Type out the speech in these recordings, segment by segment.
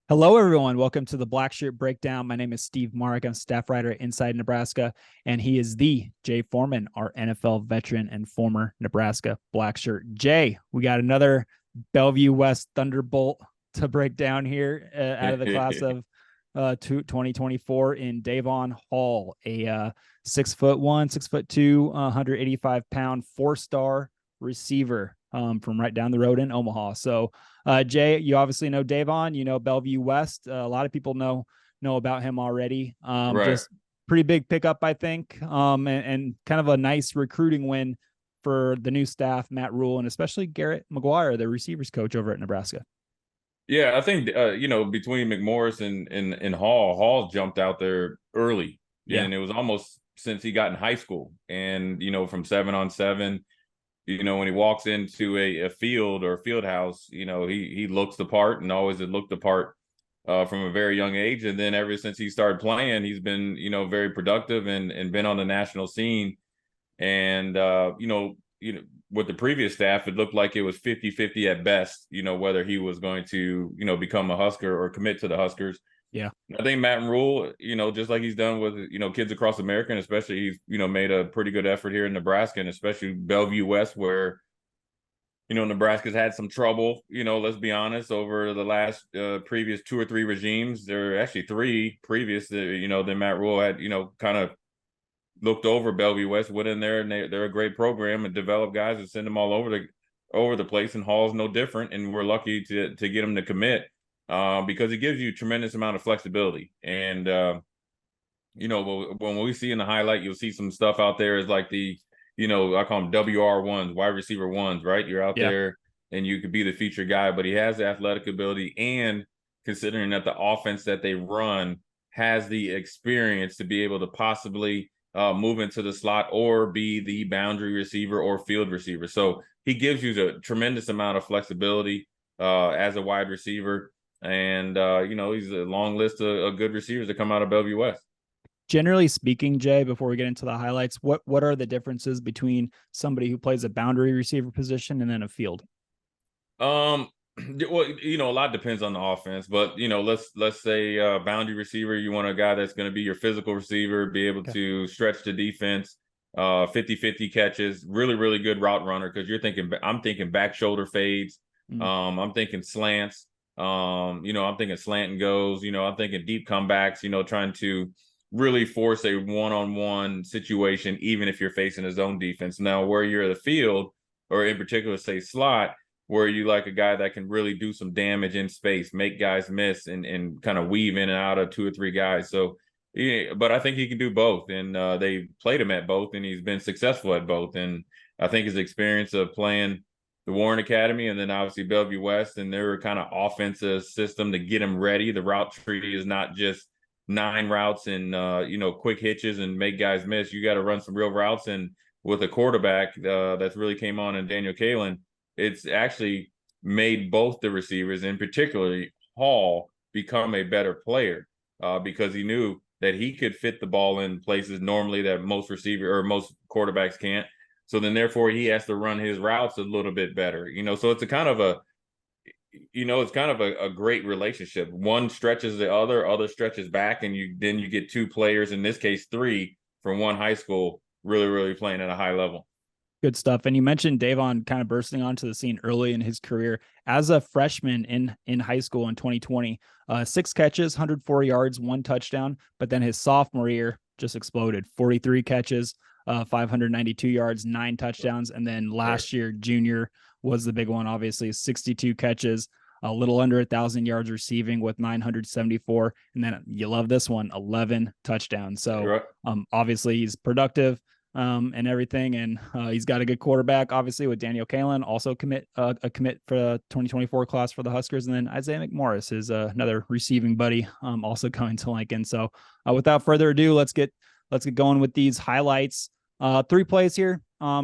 Hello, everyone. Welcome to the Blackshirt Breakdown. My name is Steve Marik. I'm staff writer at Inside Nebraska, and he is the Jay Foreman, our NFL veteran and former Nebraska Blackshirt. Jay, we got another Bellevue West Thunderbolt to break down here out of the class of 2024 in Dae'Vonn Hall, a 6'1", 6'2", 185-pound, four-star receiver from right down the road in Omaha. So, Jay, you obviously know Dae'Vonn, you know Bellevue West. A lot of people know about him already. Right. Just pretty big pickup, I think, and kind of a nice recruiting win for the new staff, Matt Rhule, and especially Garrett McGuire, the receivers coach over at Nebraska. Yeah, I think between McMorris and Hall jumped out there early. Yeah. And it was almost since he got in high school. And from 7-on-7, when he walks into a field or a field house, he looks the part and always had looked the part from a very young age. And then ever since he started playing, he's been, very productive and been on the national scene. And with the previous staff, it looked like it was 50-50 at best, whether he was going to, become a Husker or commit to the Huskers. Yeah. I think Matt Rhule, just like he's done with, kids across America, and especially he's, made a pretty good effort here in Nebraska, and especially Bellevue West, where, Nebraska's had some trouble, let's be honest, over the last previous 2 or 3 regimes. There are actually 3 previous, that Matt Rhule had, kind of looked over Bellevue West, went in there, and they're a great program and develop guys and send them all over the place. And Hall's no different, and we're lucky to get him to commit because it gives you a tremendous amount of flexibility. And when we see in the highlight, you'll see some stuff out there is like the I call them WR1s, wide receiver ones, right? You're out Yeah. there and you could be the feature guy, but he has the athletic ability, and considering that the offense that they run has the experience to be able to possibly move into the slot or be the boundary receiver or field receiver. So he gives you a tremendous amount of flexibility as a wide receiver. And, he's a long list of good receivers that come out of Bellevue West. Generally speaking, Jay, before we get into the highlights, what are the differences between somebody who plays a boundary receiver position and then a field? Well, a lot depends on the offense, but let's say boundary receiver, you want a guy that's going to be your physical receiver, be able Okay. to stretch the defense, 50-50 catches, really, really good route runner, because I'm thinking back shoulder fades, Mm. I'm thinking slants, I'm thinking slant and goes, I'm thinking deep comebacks, trying to really force a one-on-one situation, even if you're facing a zone defense. Now, where you're in the field, or in particular, say slot, where you like a guy that can really do some damage in space, make guys miss, and kind of weave in and out of 2 or 3 guys. So, yeah, but I think he can do both, and they played him at both, and he's been successful at both. And I think his experience of playing the Warren Academy and then obviously Bellevue West and their kind of offensive system to get him ready. The route tree is not just 9 routes and quick hitches and make guys miss. You got to run some real routes, and with a quarterback that's really came on in Daniel Kalen, it's actually made both the receivers, and particularly Hall, become a better player because he knew that he could fit the ball in places normally that most quarterbacks can't. So then therefore he has to run his routes a little bit better, so it's a kind of a great relationship. One stretches the other stretches back, and you get 2 players, in this case 3, from one high school, really, really playing at a high level. Good stuff. And you mentioned Dae'Vonn kind of bursting onto the scene early in his career as a freshman in high school in 2020. 6 catches, 104 yards, 1 touchdown. But then his sophomore year just exploded. 43 catches, 592 yards, 9 touchdowns. And then last year, junior was the big one, obviously, 62 catches, a little under 1,000 yards receiving with 974. And then you love this one, 11 touchdowns. So obviously he's productive and everything. And he's got a good quarterback, obviously, with Daniel Kalen, also a commit for the 2024 class for the Huskers. And then Isaiah McMorris is another receiving buddy, also going to Lincoln. So without further ado, let's get going with these highlights. 3 plays here.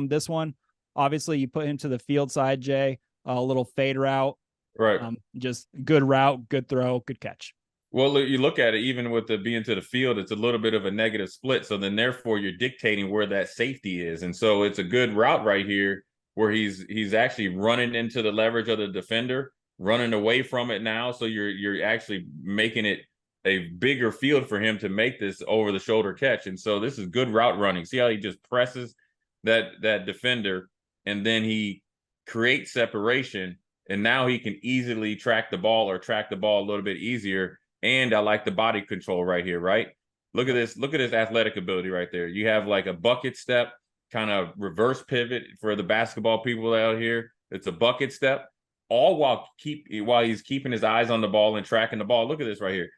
This one, obviously, you put him to the field side, Jay, a little fade route. Right. Just good route, good throw, good catch. Well, you look at it, even with the being to the field, it's a little bit of a negative split. So then therefore you're dictating where that safety is. And so it's a good route right here where he's actually running into the leverage of the defender. running away from it now. So you're actually making it a bigger field for him to make this over the shoulder catch. And so this is good route running. See how he just presses that defender, and then he creates separation, and now he can easily track the ball or track the ball a little bit easier. And I like the body control right here, right? Look at this. Look at his athletic ability right there. You have like a bucket step, kind of reverse pivot for the basketball people out here. It's a bucket step, all while he's keeping his eyes on the ball and tracking the ball. Look at this right here.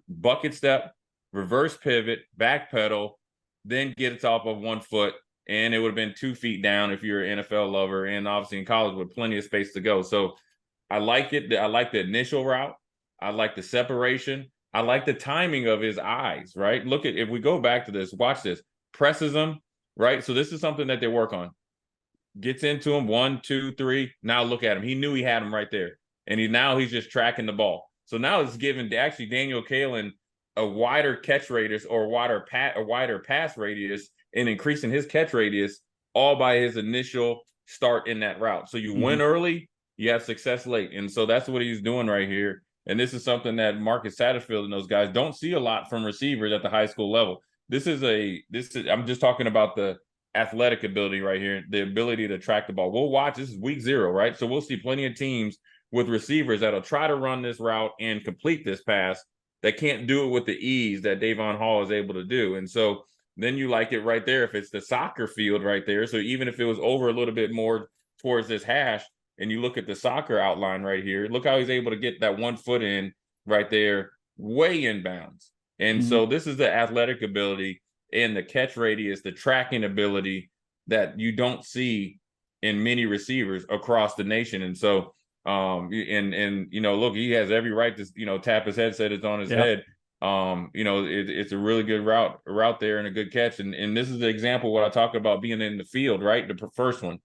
Bucket step, reverse pivot, back pedal, then get it off of 1 foot, and it would have been 2 feet down if you're an NFL lover, and obviously in college with plenty of space to go. So I like it. I like the initial route. I like the separation. I like the timing of his eyes, right? Look at, if we go back to this, watch this. Presses him, right? So this is something that they work on. Gets into him, 1, 2, 3. Now look at him. He knew he had him right there. And he's just tracking the ball. So now it's giving actually Daniel Kalen a wider catch radius or a wider pass radius, and increasing his catch radius all by his initial start in that route. So you win early, you have success late. And so that's what he's doing right here. And this is something that Marcus Satterfield and those guys don't see a lot from receivers at the high school level. I'm just talking about the athletic ability right here, the ability to track the ball. We'll watch. This is week 0, right? So we'll see plenty of teams with receivers that'll try to run this route and complete this pass that can't do it with the ease that Dae'Vonn Hall is able to do. And so then you like it right there if it's the soccer field right there. So even if it was over a little bit more towards this hash, and you look at the soccer outline right here, look how he's able to get that 1 foot in right there, way in bounds. And so this is the athletic ability and the catch radius, the tracking ability that you don't see in many receivers across the nation. And so, look, he has every right to, tap his head, said it's on his head. It's a really good route there and a good catch. And this is the example what I talk about being in the field, right? The first one.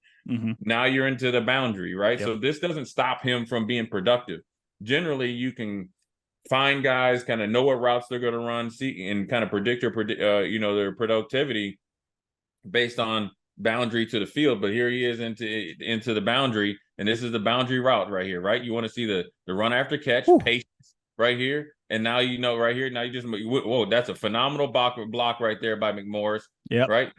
Now you're into the boundary, right? So this doesn't stop him from being productive. Generally, you can find guys, kind of know what routes they're going to run, see, and kind of predict their productivity based on boundary to the field. But here he is into the boundary, and this is the boundary route right here, right? You want to see the run after catch, patience right here, and now right here. Now you just that's a phenomenal block right there by McMorris, right?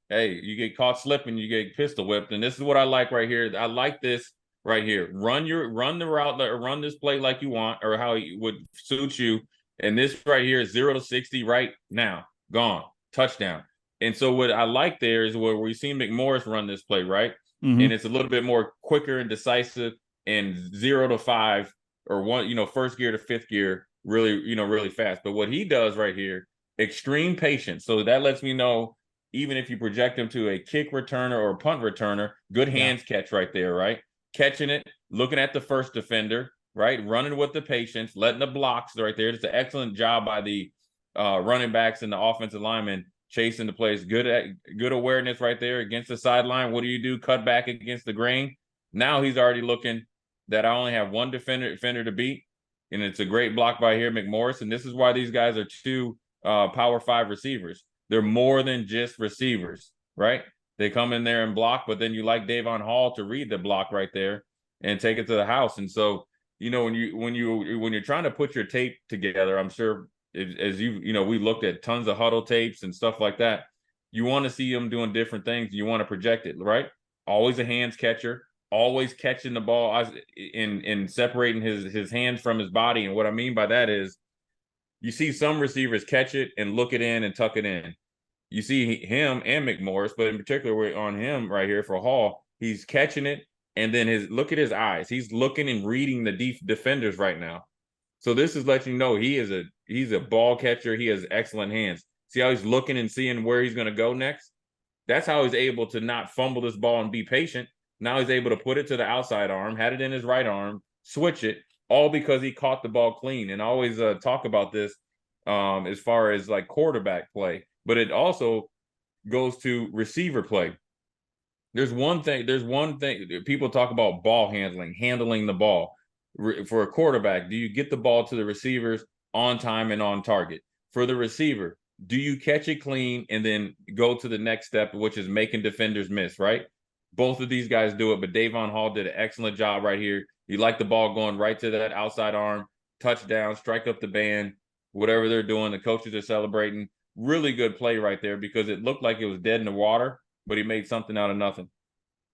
Hey, you get caught slipping, you get pistol whipped, and this is what I like right here. I like this right here. Run the route, or run this play like you want, or how it would suit you. And this right here is 0 to 60 right now, gone, touchdown. And so what I like there is where we've seen McMorris run this play, right? And it's a little bit more quicker and decisive, and 0 to 5 or 1, first gear to fifth gear, really fast. But what he does right here, extreme patience. So that lets me know, even if you project him to a kick returner or a punt returner, good hands catch right there, right? Catching it, looking at the first defender, right? Running with the patience, letting the blocks right there. It's an excellent job by the running backs and the offensive linemen chasing the plays. Good awareness right there against the sideline. What do? Cut back against the grain. Now he's already looking that I only have one defender to beat, and it's a great block by here, McMorris. And this is why these guys are 2 Power 5 receivers. They're more than just receivers, right? They come in there and block, but then you like Dae'Vonn Hall to read the block right there and take it to the house. And so, when you're trying to put your tape together, I'm sure we looked at tons of huddle tapes and stuff like that. You want to see him doing different things. You want to project it, right? Always a hands catcher, always catching the ball and separating his hands from his body. And what I mean by that is, you see some receivers catch it and look it in and tuck it in. You see him and McMorris, but in particular on him right here for Hall, he's catching it, and then look at his eyes. He's looking and reading the defenders right now. So this is letting you know he's a ball catcher. He has excellent hands. See how he's looking and seeing where he's going to go next? That's how he's able to not fumble this ball and be patient. Now he's able to put it to the outside arm, had it in his right arm, switch it, all because he caught the ball clean. And I always talk about this as far as like quarterback play, but it also goes to receiver play. There's one thing people talk about: ball handling the ball. For a quarterback, do you get the ball to the receivers on time and on target? For the receiver, do you catch it clean and then go to the next step, which is making defenders miss, right? Both of these guys do it, but Dae'Vonn Hall did an excellent job right here. He liked the ball going right to that outside arm, touchdown, strike up the band, whatever they're doing. The coaches are celebrating. Really good play right there because it looked like it was dead in the water, but he made something out of nothing.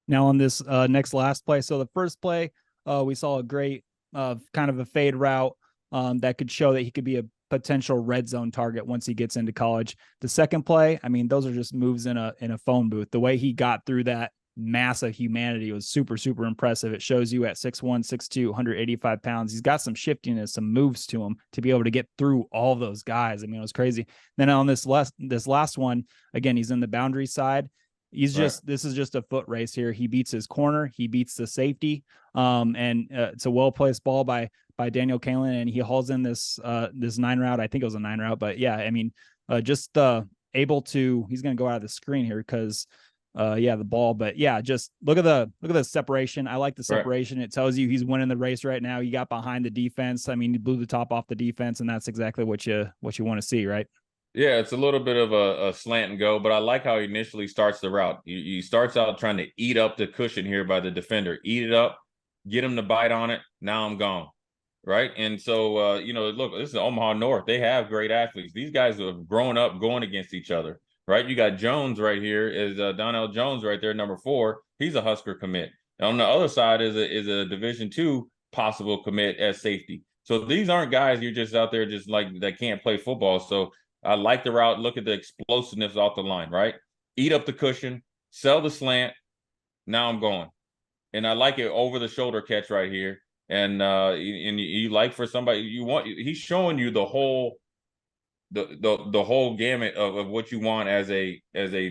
Now on this next last play, so the first play, we saw a great kind of a fade route that could show that he could be a potential red zone target once he gets into college. The second play, I mean, those are just moves in a phone booth. The way he got through that mass of humanity was super, super impressive. It shows you at 6'1", 6'2", 185 pounds. He's got some shiftiness, some moves to him to be able to get through all those guys. I mean, it was crazy. Then on this last one, again, he's in the boundary side. He's just, this is just a foot race here. He beats his corner. He beats the safety. And it's a well-placed ball by Daniel Kalen, and he hauls in this 9 route. I think it was a 9 route, but yeah, I mean, just able to, he's going to go out of the screen here because the ball, but yeah, just look at the separation. I like the separation. It tells you he's winning the race right now. He got behind the defense. I mean, he blew the top off the defense, and that's exactly what you want to see, right? Yeah, it's a little bit of a slant and go, but I like how he initially starts the route. He starts out trying to eat up the cushion here by the defender. Eat it up, get him to bite on it. Now I'm gone, right? And so, look, this is Omaha North. They have great athletes. These guys have grown up going against each other, right? You got Jones right here, is Donnell Jones right there, number 4. He's a Husker commit. And on the other side is a Division II possible commit as safety. So these aren't guys you're just out there just like that can't play football. So I like the route. Look at the explosiveness off the line, right? Eat up the cushion, sell the slant. Now I'm going. And I like it over the shoulder catch right here. And you like for somebody he's showing you the whole gamut of what you want as a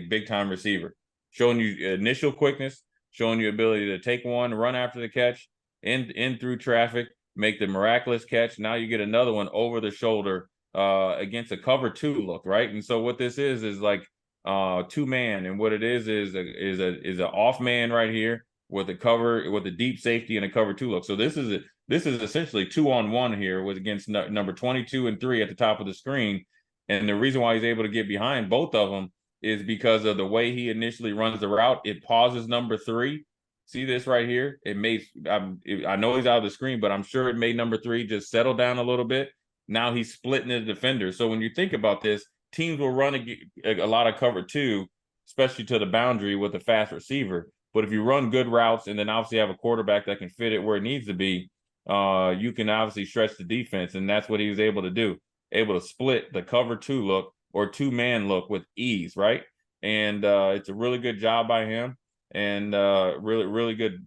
big time receiver. Showing you initial quickness, showing you ability to take one, run after the catch, in through traffic, make the miraculous catch. Now you get another one over the shoulder against a cover 2 look, right? And so what this is like 2-man, and what it is an off man right here with a deep safety and a cover 2 look. So this is essentially 2-on-1 here with against number 22 and 3 at the top of the screen. And the reason why he's able to get behind both of them is because of the way he initially runs the route. It pauses number 3. See this right here? It made I know he's out of the screen, but I'm sure it made number 3 just settle down a little bit. Now he's splitting the defender. So when you think about this, teams will run a lot of cover 2, especially to the boundary with a fast receiver. But if you run good routes and then obviously have a quarterback that can fit it where it needs to be, you can obviously stretch the defense. And that's what he was able to do. Able to split the cover 2 look or 2-man look with ease, right? And it's a really good job by him. And really, really good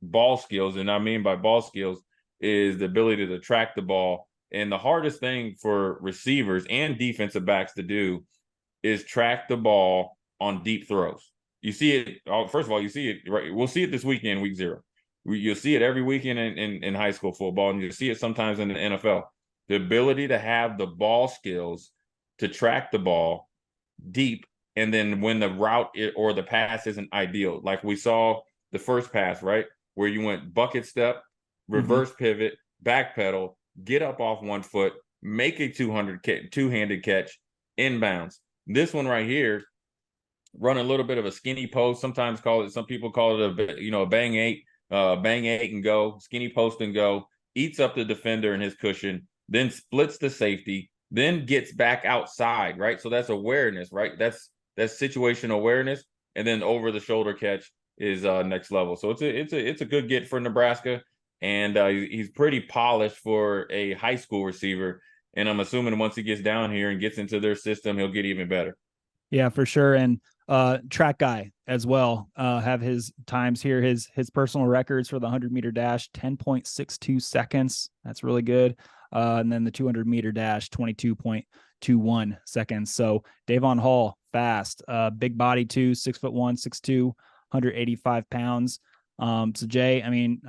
ball skills. And I mean by ball skills is the ability to track the ball. And the hardest thing for receivers and defensive backs to do is track the ball on deep throws. You see it, first of all, you see it, right? We'll see it this weekend, week 0. You'll see it every weekend in high school football, and you'll see it sometimes in the NFL. The ability to have the ball skills to track the ball deep, and then when the route or the pass isn't ideal, like we saw the first pass, right? Where you went bucket step, reverse pivot, back pedal, get up off 1 foot, make a two-handed catch, inbounds. This one right here, run a little bit of a skinny post. Some people call it a bang eight and go, skinny post and go, eats up the defender and his cushion, then splits the safety, then gets back outside, right? So that's awareness, right? That's situational awareness, and then over the shoulder catch is next level. So it's a good get for Nebraska. And he's pretty polished for a high school receiver. And I'm assuming once he gets down here and gets into their system, he'll get even better. Yeah, for sure. And track guy as well, have his times here, his personal records for the 100-meter dash, 10.62 seconds. That's really good. And then the 200-meter dash, 22.21 seconds. So Dae'Vonn Hall, fast, big body too, 6'1", 6'2", 185 pounds. So Jay, I mean,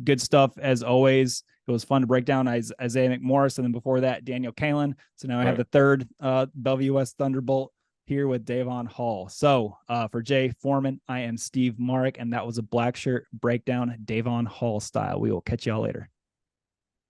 good stuff as always. It was fun to break down Isaiah McMorris, and then before that, Daniel Kalen. So now I have the third Bellevue West Thunderbolt here with Dae'Vonn Hall. So for Jay Foreman, I am Steve Marik, and that was a Blackshirt Breakdown, Dae'Vonn Hall style. We will catch y'all later.